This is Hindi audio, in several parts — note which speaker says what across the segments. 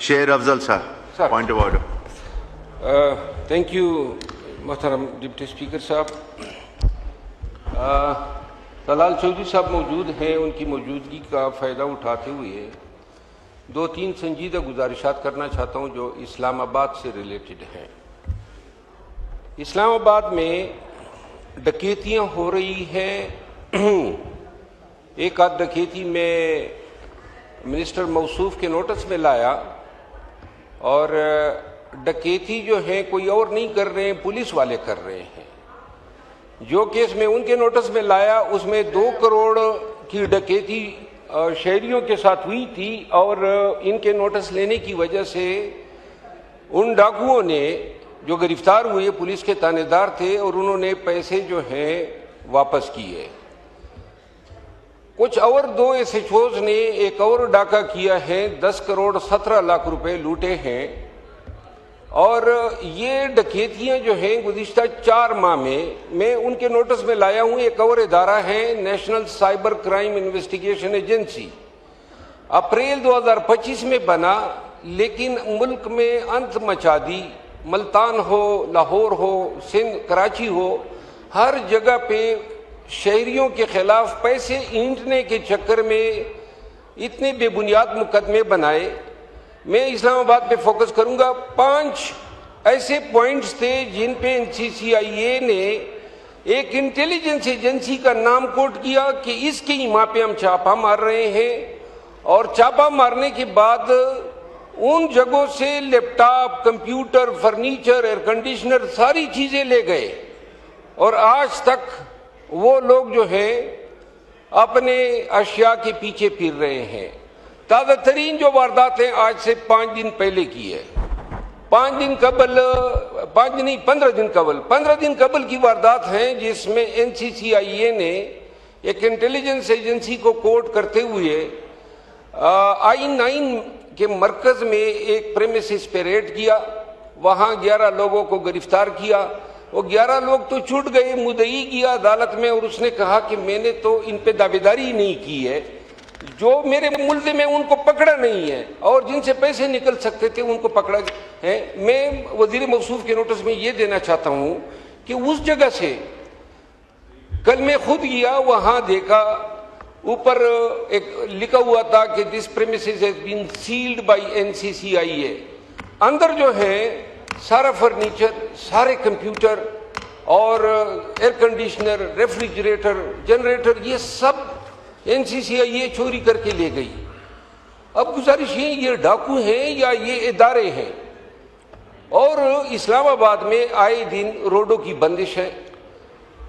Speaker 1: शेर अफजल साहब, point of order.
Speaker 2: Thank you मोहतरम डिप्टी स्पीकर साहब। तलाल चौधरी साहब मौजूद हैं, उनकी मौजूदगी का फ़ायदा उठाते हुए दो तीन संजीदा गुजारिशात करना चाहता हूँ जो इस्लामाबाद से रिलेटेड हैं। इस्लामाबाद में डकैतियाँ हो रही हैं। एक आध डकैती में मिनिस्टर मौसूफ के नोटिस में लाया, और डकैती जो है कोई और नहीं कर रहे हैं, पुलिस वाले कर रहे हैं। जो केस में उनके नोटिस में लाया उसमें 2 करोड़ की डकैती शहरियों के साथ हुई थी, और इनके नोटिस लेने की वजह से उन डाकुओं ने जो गिरफ्तार हुए पुलिस के थानेदार थे, और उन्होंने पैसे जो हैं वापस किए। कुछ और 2 एसएचओज ने एक और डाका किया है, 10 करोड़ 17 लाख रुपए लूटे हैं। और ये डकैतियां जो हैं गुज़िश्ता 4 माह में मैं उनके नोटिस में लाया हूं। एक और इदारा है national cyber crime investigation agency, April 2025 में बना, लेकिन मुल्क में अंत मचा दी। मुल्तान हो, लाहौर हो, सिंध, कराची हो, हर जगह पे शहरियों के खिलाफ पैसे ईंटने के चक्कर में इतने बेबुनियाद मुकदमे बनाए। मैं इस्लामाबाद पे फोकस करूंगा। 5 ऐसे पॉइंट्स थे जिन पे NCCIA ने एक इंटेलिजेंस एजेंसी का नाम कोट किया कि इसके इमा पे हम छापा मार रहे हैं, और छापा मारने के बाद उन जगहों से laptop, computer, furniture, air conditioner सारी चीजें ले गए, और आज तक वो लोग जो है अपने अशिया के पीछे फिर रहे हैं। ताज़ा तरीन जो वारदातें आज से 5 दिन पहले की है, 15 दिन कबल की वारदात हैं, जिसमें NCCIA ने एक इंटेलिजेंस एजेंसी को कोट करते हुए I9 के मरकज में एक प्रेमिसेस पे रेड किया, वहां 11 लोगों को गिरफ्तार किया। वो 11 लोग तो छूट गए, मुद्दई गया अदालत में और उसने कहा कि मैंने तो इन पे दावेदारी नहीं की है, जो मेरे मुल्ज़िम में उनको पकड़ा नहीं है, और जिनसे पैसे निकल सकते थे उनको पकड़ा है। मैं वजीर मौसूफ के नोटिस में ये देना चाहता हूं कि उस जगह से कल मैं खुद गया, वहां देखा ऊपर एक लिखा हुआ था कि this premises has been sealed by NCCIA। अंदर जो है सारा फर्नीचर, सारे कंप्यूटर और एयर कंडीशनर, रेफ्रिजरेटर, जनरेटर, ये सब NCCIA चोरी करके ले गई। अब गुजारिश है, ये डाकू हैं या ये इदारे हैं? और इस्लामाबाद में आए दिन रोडों की बंदिश है।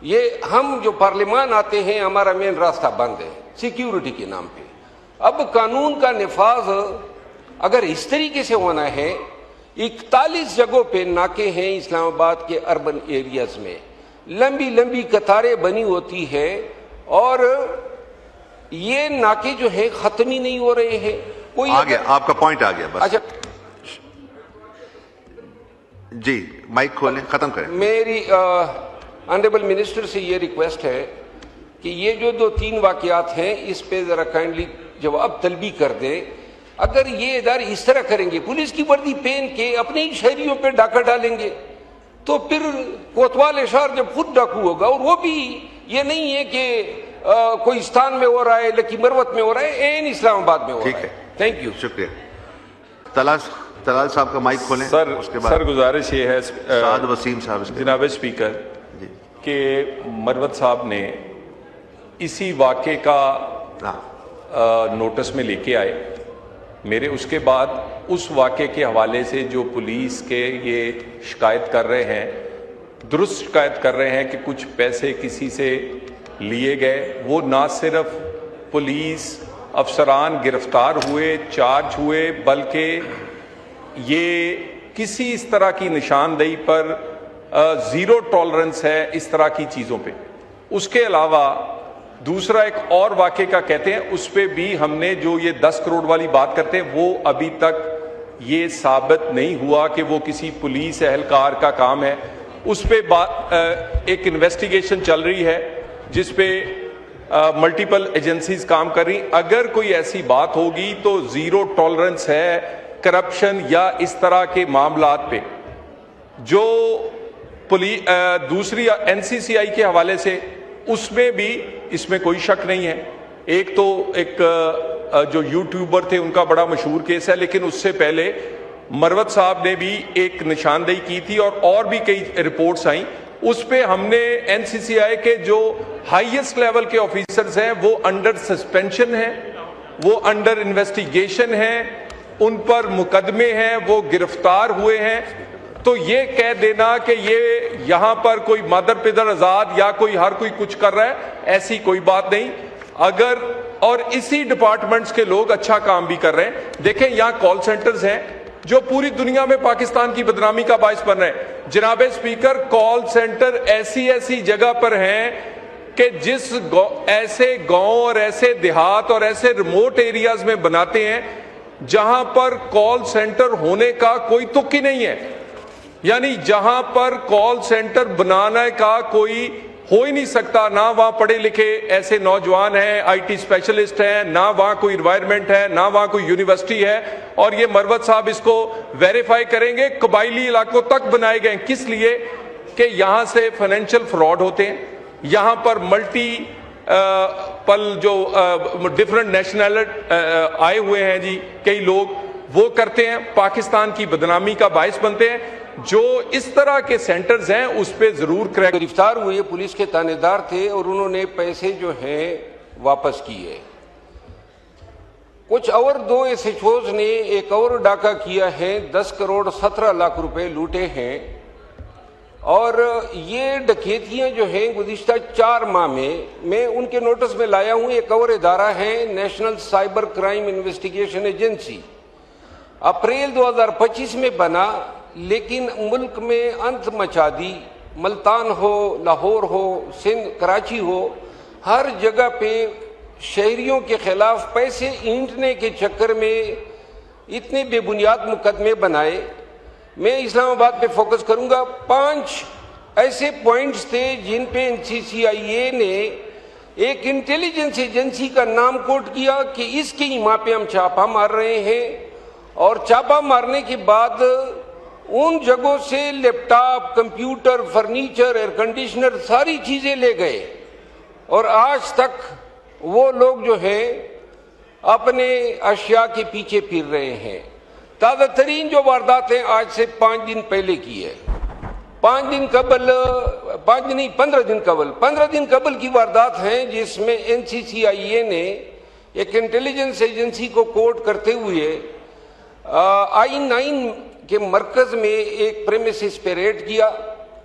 Speaker 2: ये हम जो पार्लियामान आते हैं, हमारा मेन रास्ता बंद है सिक्योरिटी के नाम पे। अब कानून का निफाज अगर इस तरीके से होना है, 41 जगहों पे नाके हैं इस्लामाबाद के अर्बन एरियाज में, लंबी लंबी कतारें बनी होती है, और ये नाके जो है खत्म ही नहीं हो रहे हैं। कोई आ गया,
Speaker 1: आपका पॉइंट आ गया बस।
Speaker 2: अच्छा
Speaker 1: जी, माइक खोलें, खत्म करें।
Speaker 2: मेरी ऑनरेबल मिनिस्टर से ये रिक्वेस्ट है कि ये जो 2-3 वाकयात हैं इस पे जरा काइंडली जवाब तलबी कर दें। अगर ये इदारे इस तरह करेंगे, पुलिस की वर्दी पहन के अपने ही शहरियों पे डाका डालेंगे, तो फिर कोतवाल एशार जब खुद डाकू होगा, और वो भी ये नहीं है कि कोई स्थान में हो रहा है, लकी मरवत में हो रहा है, एन इस्लामाबाद में हो रहा है। थैंक यू,
Speaker 1: शुक्रिया। तलाल साहब का माइक खोलें।
Speaker 3: सर,
Speaker 1: उसके बाद
Speaker 3: सर गुजारिश ये है
Speaker 1: साद वसीम साहब,
Speaker 3: जनाब स्पीकर, कि मरवत साहब ने इसी वाक़े का नोटिस में लेके आए मेरे, उसके बाद उस वाक़े के हवाले से जो पुलिस के ये शिकायत कर रहे हैं, दुरुस्त शिकायत कर रहे हैं कि कुछ पैसे किसी से लिए गए, वो ना सिर्फ पुलिस अफसरान गिरफ्तार हुए, चार्ज हुए, बल्कि ये किसी इस तरह की निशानदेही पर ज़ीरो टॉलरेंस है इस तरह की चीज़ों पे। उसके अलावा दूसरा एक और वाक़े का कहते हैं, उस पर भी हमने जो ये 10 करोड़ वाली बात करते हैं, वो अभी तक ये साबित नहीं हुआ कि वो किसी पुलिस एहलकार का काम है। उस पर एक इन्वेस्टिगेशन चल रही है जिस पे मल्टीपल एजेंसीज काम कर रही। अगर कोई ऐसी बात होगी तो ज़ीरो टॉलरेंस है करप्शन या इस तरह के मामलात पे जो दूसरी एनसीसीआई के हवाले से, उसमें भी इसमें कोई शक नहीं है। एक तो जो यूट्यूबर थे उनका बड़ा मशहूर केस है, लेकिन उससे पहले मरवत साहब ने भी एक निशानदेही की थी और भी कई रिपोर्ट्स आई। उस पे हमने एनसीसीआई के जो हाईएस्ट लेवल के ऑफिसर्स हैं वो अंडर सस्पेंशन हैं, वो अंडर इन्वेस्टिगेशन हैं, उन पर मुकदमे हैं, वो गिरफ्तार हुए हैं। तो ये कह देना कि ये यहां पर कोई मादर पिदर आजाद या कोई हर कोई कुछ कर रहा है, ऐसी कोई बात नहीं। अगर और इसी डिपार्टमेंट्स के लोग अच्छा काम भी कर रहे हैं। देखें, यहां कॉल सेंटर्स हैं जो पूरी दुनिया में पाकिस्तान की बदनामी का बायस बन रहे हैं। जनाबे स्पीकर, कॉल सेंटर ऐसी जगह पर हैं कि जिस ऐसे गांव और ऐसे देहात और ऐसे रिमोट एरियाज में बनाते हैं जहां पर कॉल सेंटर होने का कोई तुक ही नहीं है। यानी जहां पर कॉल सेंटर बनाने का कोई हो ही नहीं सकता, ना वहां पढ़े लिखे ऐसे नौजवान हैं, आईटी स्पेशलिस्ट हैं, ना वहां कोई एनवायरमेंट है, ना वहां कोई यूनिवर्सिटी है। और ये मरवत साहब इसको वेरीफाई करेंगे, कबायली इलाकों तक बनाए गए। किस लिए? कि यहां से फाइनेंशियल फ्रॉड होते हैं, यहां पर मल्टी पल जो डिफरेंट नेशनलिटी आए हुए हैं जी, कई लोग वो करते हैं, पाकिस्तान की बदनामी का बायस बनते हैं। जो इस तरह के सेंटर्स हैं उस पे जरूर
Speaker 2: गिरफ्तार हुए पुलिस के थानेदार थे और उन्होंने पैसे जो हैं वापस किए। कुछ और दो एसएचओज ने एक और डाका किया है, 10 करोड़ 17 लाख रुपए लूटे हैं। और ये डकैतियां जो हैं गुज़िश्ता 4 माह में मैं उनके नोटिस में लाया हूं। एक और इदारा है national cyber crime investigation agency, April 2025 में बना, लेकिन मुल्क में अंत मचा दी। मुल्तान हो, लाहौर हो, सिंध, कराची हो, हर जगह पे शहरियों के खिलाफ पैसे ईंटने के चक्कर में इतने बेबुनियाद मुकदमे बनाए। मैं इस्लामाबाद पे फोकस करूंगा। 5 ऐसे पॉइंट्स थे जिन पे एनसीसीआईए ने एक इंटेलिजेंस एजेंसी का नाम कोट किया कि इसके इमा पे हम छापा मार रहे हैं। और छापा मारने के बाद उन जगहों से laptop, computer, furniture, air conditioner सारी चीजें ले गए। और आज तक वो लोग जो हैं अपने अशिया के पीछे फिर रहे हैं। ताज़ा तरीन जो वारदातें आज से 5 दिन पहले की है, 15 दिन कबल की वारदात हैं, जिसमें एनसीसीआईए ने एक इंटेलिजेंस एजेंसी को कोट करते हुए I9 के मरकज में एक प्रेमिसेस पे रेड किया,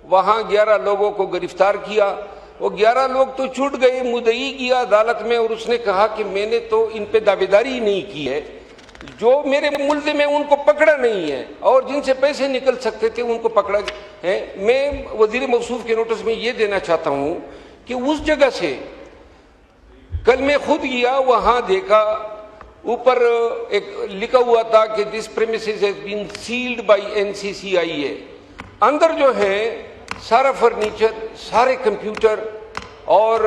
Speaker 2: वहां 11 लोगों को गिरफ्तार किया। वो 11 लोग तो छूट गए, मुद्दई गया अदालत में और उसने कहा कि मैंने तो इन पे दावेदारी नहीं की है, जो मेरे मुल्ज़िम है उनको पकड़ा नहीं है और जिनसे पैसे निकल सकते थे उनको पकड़ा है। मैं वजीर मौसूफ के नोटिस में ये देना चाहता हूं कि उस जगह से कल मैं खुद गया, वहां देखा ऊपर एक लिखा हुआ था कि this premises has been sealed by NCCIA. अंदर जो है सारा फर्नीचर, सारे कंप्यूटर और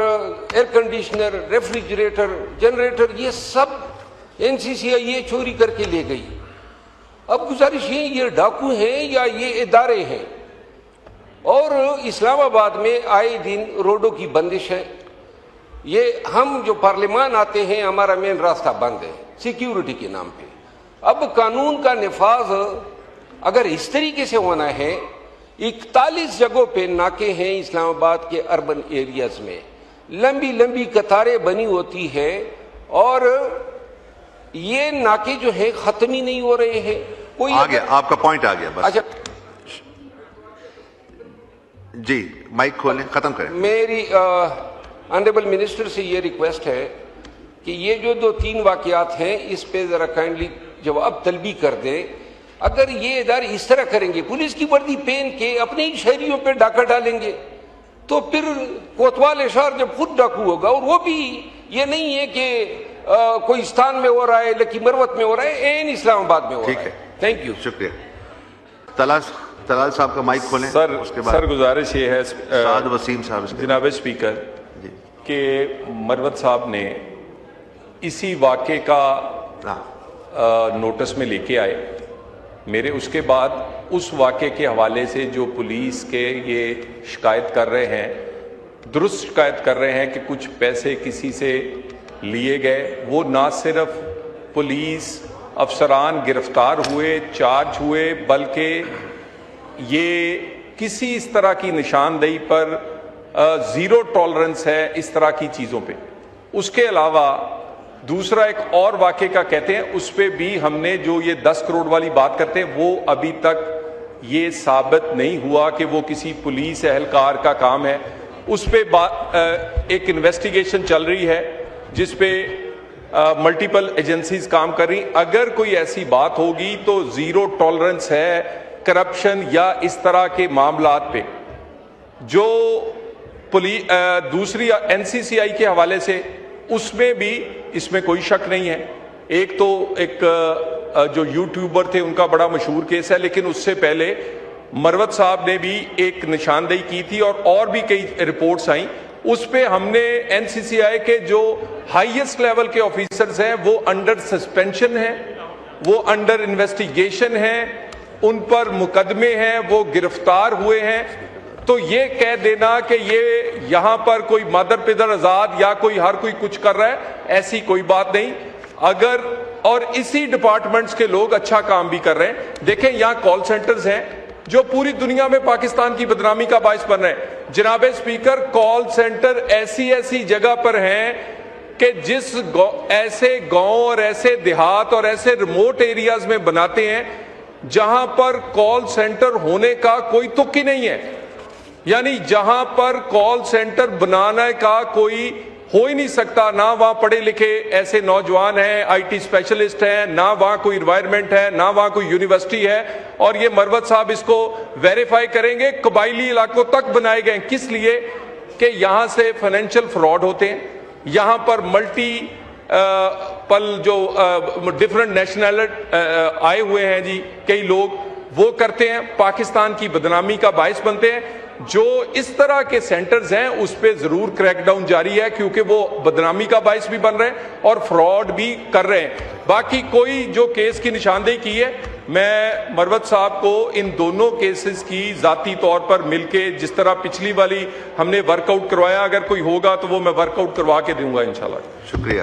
Speaker 2: एयर कंडीशनर, रेफ्रिजरेटर, जनरेटर, ये सब एनसीसीआईए चोरी करके ले गई। अब गुजारिश है, ये डाकू हैं या ये इदारे हैं? और इस्लामाबाद में आए दिन रोडों की बंदिश है। ये हम जो पार्लियामान आते हैं, हमारा मेन रास्ता बंद है सिक्योरिटी के नाम पे। अब कानून का निफाज अगर इस तरीके से होना है, 41 जगहों पे नाके हैं इस्लामाबाद के अर्बन एरियाज में, लंबी लंबी कतारें बनी होती है और ये नाके जो है खत्म ही नहीं हो रहे हैं। कोई
Speaker 1: आ गया, आपका पॉइंट आ गया बस।
Speaker 2: अच्छा
Speaker 1: जी, माइक खोलें, खत्म करें।
Speaker 2: मेरी ऑनरेबल मिनिस्टर से ये रिक्वेस्ट है कि ये जो 2-3 वाकयात हैं इस पे जरा काइंडली जवाब तलबी कर दे। अगर ये इदारे इस तरह करेंगे, पुलिस की वर्दी पहन के अपने ही शहरियों पे डाका डालेंगे, तो फिर कोतवाल शहर जब खुद डाकू होगा, और वो भी ये नहीं है कि कोई स्थान में हो रहा है, लकी मरवत में हो रहा है, एन इस्लामाबाद में हो रहा है। ठीक है, थैंक यू,
Speaker 1: शुक्रिया। तलाल साहब का माइक खोलें।
Speaker 3: सर,
Speaker 1: उसके बाद
Speaker 3: सर गुजारिश ये है
Speaker 1: साद वसीम साहब,
Speaker 3: जनाब स्पीकर, कि मरवत साहब ने इसी वाक़े का नोटिस में लेके आए मेरे उसके बाद उस वाक़े के हवाले से जो पुलिस के ये शिकायत कर रहे हैं, दुरुस्त शिकायत कर रहे हैं कि कुछ पैसे किसी से लिए गए, वो ना सिर्फ पुलिस अफसरान गिरफ्तार हुए, चार्ज हुए, बल्कि ये किसी इस तरह की निशानदेही पर ज़ीरो टॉलरेंस है इस तरह की चीज़ों पे। उसके अलावा दूसरा एक और वाक़े का कहते हैं, उस पर भी हमने जो ये 10 करोड़ वाली बात करते हैं, वो अभी तक ये साबित नहीं हुआ कि वो किसी पुलिस एहलकार का काम है। उस पर एक इन्वेस्टिगेशन चल रही है जिस पे मल्टीपल एजेंसीज काम कर रही। अगर कोई ऐसी बात होगी तो ज़ीरो टॉलरेंस है करप्शन या इस तरह के मामलात पे। जो दूसरी एनसीसीआई के हवाले से, उसमें भी इसमें कोई शक नहीं है। एक तो जो यूट्यूबर थे उनका बड़ा मशहूर केस है, लेकिन उससे पहले मरवत साहब ने भी एक निशानदेही की थी और भी कई रिपोर्ट्स आई। उस पे हमने एनसीसीआई के जो हाईएस्ट लेवल के ऑफिसर्स हैं वो अंडर सस्पेंशन हैं, वो अंडर इन्वेस्टिगेशन हैं, उन पर मुकदमे हैं, वो गिरफ्तार हुए हैं। तो ये कह देना कि ये यहां पर कोई मादर पिदर आजाद या कोई हर कोई कुछ कर रहा है, ऐसी कोई बात नहीं। अगर और इसी डिपार्टमेंट्स के लोग अच्छा काम भी कर रहे हैं। देखें, यहां कॉल सेंटर्स हैं जो पूरी दुनिया में पाकिस्तान की बदनामी का बाइस बन रहे हैं। जनाबे स्पीकर, कॉल सेंटर ऐसी जगह पर हैं कि जिस ऐसे गांव और ऐसे देहात और ऐसे रिमोट एरियाज में बनाते हैं जहां पर कॉल सेंटर होने का कोई तुक ही नहीं है। यानी जहां पर कॉल सेंटर बनाने का कोई हो ही नहीं सकता, ना वहां पढ़े लिखे ऐसे नौजवान हैं, आईटी स्पेशलिस्ट हैं, ना वहां कोई एनवायरनमेंट है, ना वहां कोई यूनिवर्सिटी है। और ये मरवत साहब इसको वेरीफाई करेंगे, कबायली इलाकों तक बनाए गए। किस लिए? कि यहां से फाइनेंशियल फ्रॉड होते हैं, यहां पर मल्टीपल जो डिफरेंट नेशनलिटी आए हुए हैं जी, कई लोग वो करते हैं, पाकिस्तान की बदनामी का बायस बनते हैं। जो इस तरह के सेंटर्स हैं उस पे जरूर क्रैकडाउन जारी है, क्योंकि वो बदनामी का बायस भी बन रहे हैं और फ्रॉड भी कर रहे हैं। बाकी कोई जो केस की निशानदेही की है, मैं मरवत साहब को इन दोनों केसेस की जाती तौर पर मिलके, जिस तरह पिछली वाली हमने वर्कआउट करवाया, अगर कोई होगा तो वो मैं वर्कआउट करवा के दूंगा इंशाल्लाह।
Speaker 1: शुक्रिया।